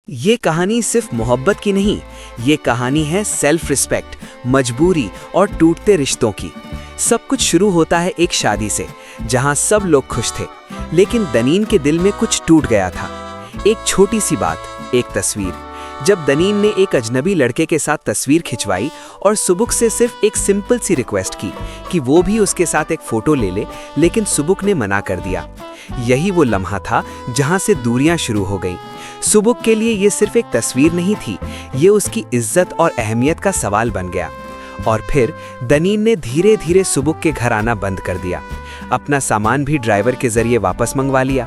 ये कहानी सिर्फ मोहब्बत की नहीं, ये कहानी है सेल्फ रिस्पेक्ट, मजबूरी और टूटते रिश्तों की। सब कुछ शुरू होता है एक शादी से, जहां सब लोग खुश थे, लेकिन दनीन के दिल में कुछ टूट गया था। एक छोटी सी बात, एक तस्वीर। जब दनीन ने एक अजनबी लड़के के साथ तस्वीर खिंचवाई और सुबुक से सिर्फ एक सिंपल सी रिक्वेस्ट की कि वो भी उसके साथ एक फोटो ले ले, लेकिन सुबुक ने मना कर दिया। यही वो लम्हा था जहां से दूरियां शुरू हो गईं। सुबुक के लिए ये सिर्फ एक तस्वीर नहीं थी, ये उसकी इज्जत और अहमियत का सवाल बन गया। और फिर दनीन ने धीरे धीरे सुबुक के घर आना बंद कर दिया। अपना सामान भी ड्राइवर के जरिए वापस मंगवा लिया।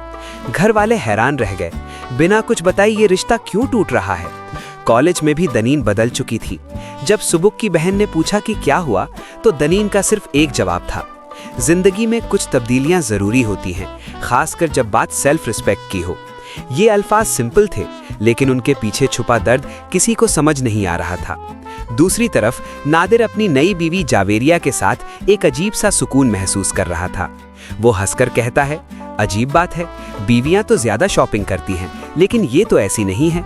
घर वाले हैरान रह गए, बिना कुछ बताए ये रिश्ता क्यों टूट रहा है। कॉलेज में भी दनीन बदल चुकी थी। जब सुबुक की बहन ने पूछा कि क्या हुआ, तो दनीन का सिर्फ एक जवाब था, जिंदगी में कुछ तब्दीलियां जरूरी होती हैं, खासकर जब बात सेल्फ रिस्पेक्ट की हो। ये अल्फाज सिंपल थे, लेकिन उनके पीछे छुपा दर्द किसी को समझ नहीं आ रहा था। दूसरी तरफ नादिर अपनी नई बीवी जावेरिया के साथ एक अजीब सा सुकून महसूस कर रहा था। वो हंसकर कहता है, अजीब बात है, बीवियां तो ज्यादा शॉपिंग करती हैं, लेकिन ये तो ऐसी नहीं है।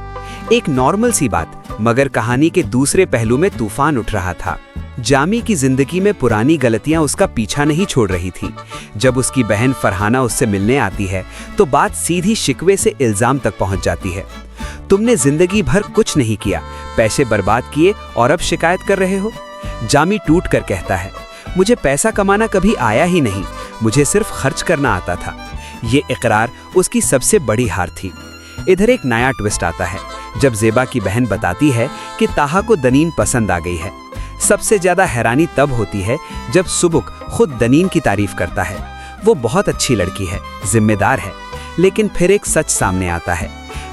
एक नॉर्मल सी बात, मगर कहानी के दूसरे पहलू में तूफान उठ रहा था। जामी की जिंदगी में पुरानी गलतियां उसका पीछा नहीं छोड़ रही थी। जब उसकी बहन फरहाना उससे मिलने आती है, तो बात सीधी शिकवे से इल्जाम तक पहुंच जाती है। तुमने जिंदगी भर कुछ नहीं किया, पैसे बर्बाद किए और अब शिकायत कर रहे हो। जामी टूट कर कहता है, मुझे पैसा कमाना कभी आया ही नहीं, मुझे सिर्फ खर्च करना आता था। ये इकरार उसकी सबसे बड़ी हार थी। इधर एक नया ट्विस्ट आता है, जब ज़ेबा की बहन बताती है कि ताहा को दनीन पसंद आ गई है। सबसे ज्यादा हैरानी तब होती है जब सुबुक खुद दनीन की तारीफ करता है। वो बहुत अच्छी लड़की है, जिम्मेदार है, लेकिन फिर एक सच सामने आता है,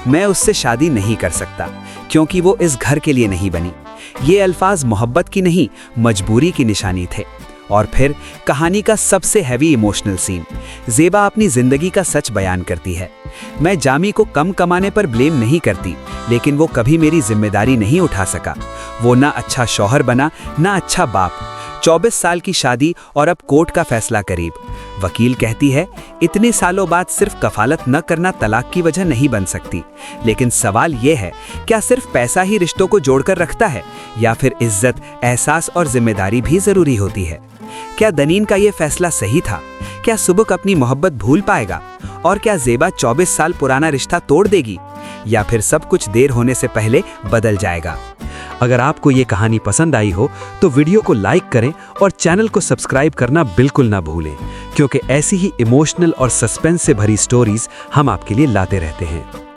मैं उससे शादी नहीं कर सकता, क्योंकि वो इस घर के लिए नहीं बनी। ये अल्फाज मोहब्बत की नहीं, मजबूरी की निशानी थे। और फिर कहानी का सबसे हैवी इमोशनल सीन, ज़ेबा अपनी जिंदगी का सच बयान करती है। मैं जामी को कम कमाने पर ब्लेम नहीं करती, लेकिन वो कभी मेरी जिम्मेदारी नहीं उठा सका। वो ना अच्छा शौहर बना, ना अच्छा बाप। 24 साल की शादी और अब कोर्ट का फैसला करीब। वकील कहती है, इतने सालों बाद सिर्फ कफालत न करना तलाक की वजह नहीं बन सकती। लेकिन सवाल ये है, क्या सिर्फ पैसा ही रिश्तों को जोड़कर रखता है, या फिर इज्जत, एहसास और जिम्मेदारी भी जरूरी होती है? क्या दनीन का ये फैसला सही था? क्या सुबुक अपनी मोहब्बत भूल पाएगा? और क्या ज़ेबा 24 साल पुराना रिश्ता तोड़ देगी, या फिर सब कुछ देर होने से पहले बदल जाएगा? अगर आपको ये कहानी पसंद आई हो तो वीडियो को लाइक करें और चैनल को सब्सक्राइब करना बिल्कुल ना भूलें, क्योंकि ऐसी ही इमोशनल और सस्पेंस से भरी स्टोरीज हम आपके लिए लाते रहते हैं।